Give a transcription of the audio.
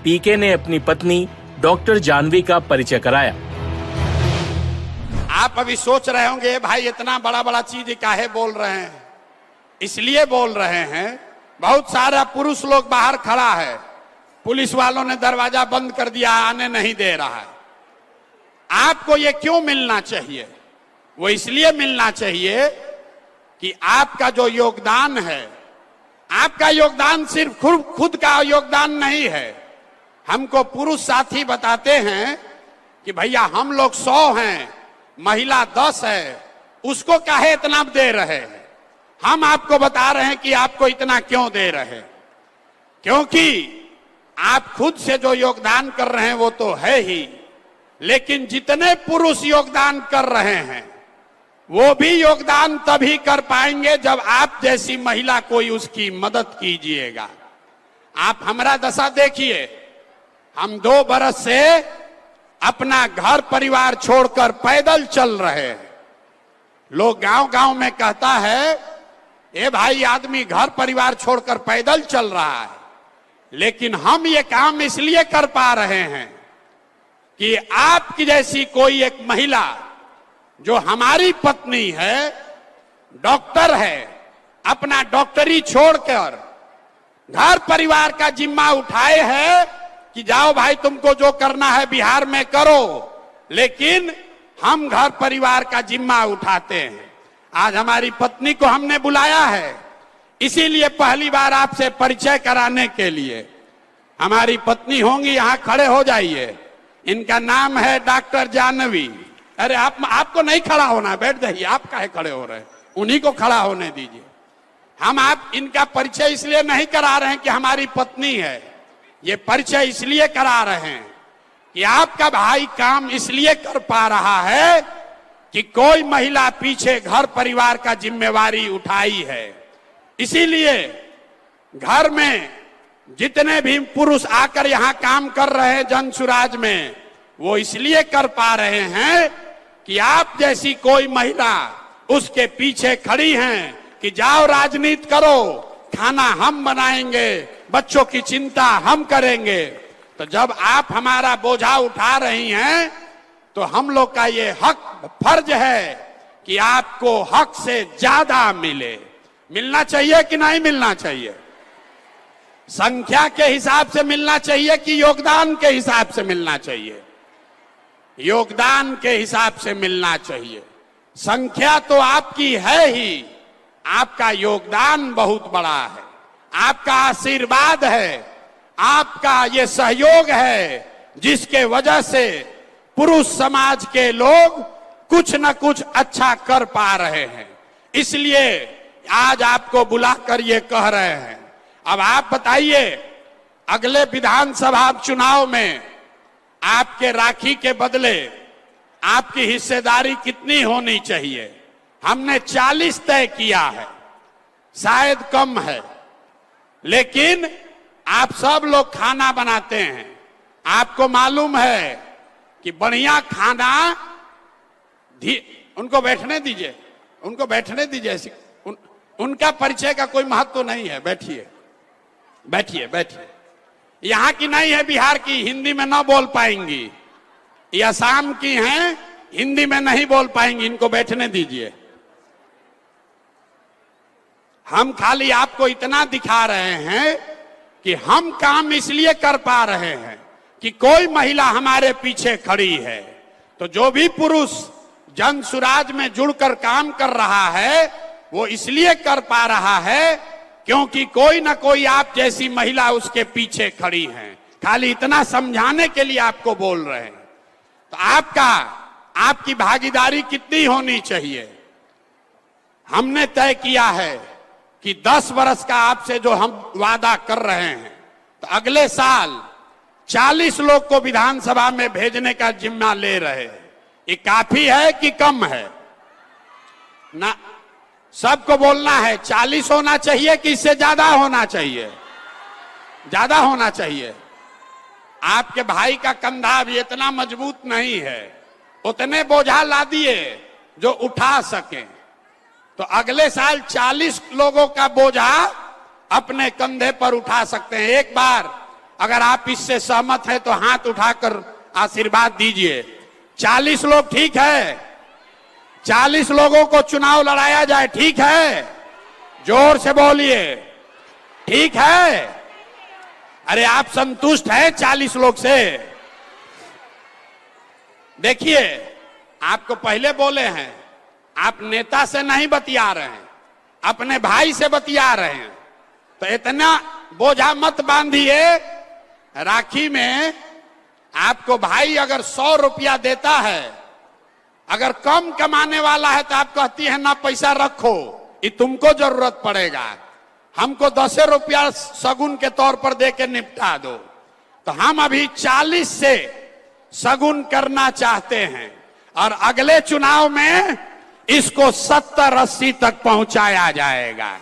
पीके ने अपनी पत्नी डॉक्टर जानवी का परिचय कराया। आप अभी सोच रहे होंगे भाई इतना बड़ा बड़ा चीज काहे बोल रहे हैं। इसलिए बोल रहे हैं, बहुत सारा पुरुष लोग बाहर खड़ा है, पुलिस वालों ने दरवाजा बंद कर दिया, आने नहीं दे रहा है। आपको ये क्यों मिलना चाहिए? वो इसलिए मिलना चाहिए कि आपका जो योगदान है, आपका योगदान सिर्फ खुद का योगदान नहीं है। हमको पुरुष साथी बताते हैं कि भैया हम लोग 100 हैं, महिला 10 है, उसको काहे इतना दे रहे हैं। हम आपको बता रहे हैं कि आपको इतना क्यों दे रहे हैं, क्योंकि आप खुद से जो योगदान कर रहे हैं वो तो है ही, लेकिन जितने पुरुष योगदान कर रहे हैं वो भी योगदान तभी कर पाएंगे जब आप जैसी महिला कोई उसकी मदद कीजिएगा। आप हमारा दशा देखिए, हम 2 बरस से अपना घर परिवार छोड़कर पैदल चल रहे हैं। लोग गांव गांव में कहता है, ए भाई आदमी घर परिवार छोड़कर पैदल चल रहा है, लेकिन हम ये काम इसलिए कर पा रहे हैं कि आपकी जैसी कोई एक महिला जो हमारी पत्नी है, डॉक्टर है, अपना डॉक्टरी छोड़कर घर परिवार का जिम्मा उठाए है कि जाओ भाई तुमको जो करना है बिहार में करो, लेकिन हम घर परिवार का जिम्मा उठाते हैं। आज हमारी पत्नी को हमने बुलाया है, इसीलिए पहली बार आपसे परिचय कराने के लिए। हमारी पत्नी होंगी, यहां खड़े हो जाइए। इनका नाम है डॉक्टर जानवी। अरे आपको नहीं खड़ा होना, बैठ जाइए। आप काहे खड़े हो रहे हैं? उन्हीं को खड़ा होने दीजिए। हम इनका परिचय इसलिए नहीं करा रहे हैं कि हमारी पत्नी है, ये परिचय इसलिए करा रहे हैं कि आपका भाई काम इसलिए कर पा रहा है कि कोई महिला पीछे घर परिवार का जिम्मेवारी उठाई है। इसीलिए घर में जितने भी पुरुष आकर यहाँ काम कर रहे हैं जन सुराज में, वो इसलिए कर पा रहे हैं कि आप जैसी कोई महिला उसके पीछे खड़ी हैं कि जाओ राजनीति करो, खाना हम बनाएंगे, बच्चों की चिंता हम करेंगे। तो जब आप हमारा बोझा उठा रही हैं तो हम लोग का ये हक फर्ज है कि आपको हक से ज्यादा मिले। मिलना चाहिए कि नहीं मिलना चाहिए? संख्या के हिसाब से मिलना चाहिए कि योगदान के हिसाब से मिलना चाहिए? योगदान के हिसाब से मिलना चाहिए। संख्या तो आपकी है ही, आपका योगदान बहुत बड़ा है, आपका आशीर्वाद है, आपका ये सहयोग है, जिसके वजह से पुरुष समाज के लोग कुछ न कुछ अच्छा कर पा रहे हैं। इसलिए आज आपको बुलाकर ये कह रहे हैं। अब आप बताइए, अगले विधानसभा चुनाव में आपके राखी के बदले आपकी हिस्सेदारी कितनी होनी चाहिए? हमने 40 तय किया है, शायद कम है, लेकिन आप सब लोग खाना बनाते हैं। आपको मालूम है कि बढ़िया खाना, उनको बैठने दीजिए, उनको बैठने दीजिए। उनका परिचय का कोई महत्व नहीं है। बैठिए बैठिए बैठिए। यहाँ की नहीं है, बिहार की, हिंदी में ना बोल पाएंगी। ये असम की हैं, हिंदी में नहीं बोल पाएंगी, इनको बैठने दीजिए। हम खाली आपको इतना दिखा रहे हैं कि हम काम इसलिए कर पा रहे हैं कि कोई महिला हमारे पीछे खड़ी है। तो जो भी पुरुष जन सुराज में जुड़कर काम कर रहा है वो इसलिए कर पा रहा है क्योंकि कोई ना कोई आप जैसी महिला उसके पीछे खड़ी है। खाली इतना समझाने के लिए आपको बोल रहे हैं। तो आपकी भागीदारी कितनी होनी चाहिए? हमने तय किया है कि 10 वर्ष का आपसे जो हम वादा कर रहे हैं, तो अगले साल 40 लोग को विधानसभा में भेजने का जिम्मा ले रहे हैं। ये काफी है कि कम है? ना, सबको बोलना है 40 होना चाहिए कि इससे ज्यादा होना चाहिए? ज्यादा होना चाहिए। आपके भाई का कंधा भी इतना मजबूत नहीं है, उतने बोझा ला दिए जो उठा सके। तो अगले साल 40 लोगों का बोझा अपने कंधे पर उठा सकते हैं। एक बार अगर आप इससे सहमत हैं तो हाथ उठाकर आशीर्वाद दीजिए। 40 लोग ठीक है? 40 लोगों को चुनाव लड़ाया जाए, ठीक है? जोर से बोलिए, ठीक है? अरे आप संतुष्ट हैं 40 लोग से? देखिए, आपको पहले बोले हैं, आप नेता से नहीं बतिया रहे हैं, अपने भाई से बतिया रहे हैं। तो इतना बोझा मत बांधिए। राखी में आपको भाई अगर 100 रुपया देता है, अगर कम कमाने वाला है तो आप कहती है ना पैसा रखो, ये तुमको जरूरत पड़ेगा, हमको 10 रुपया सगुन के तौर पर दे के निपटा दो। तो हम अभी 40 से सगुन करना चाहते हैं और अगले चुनाव में इसको 70-80 तक पहुंचाया जाएगा।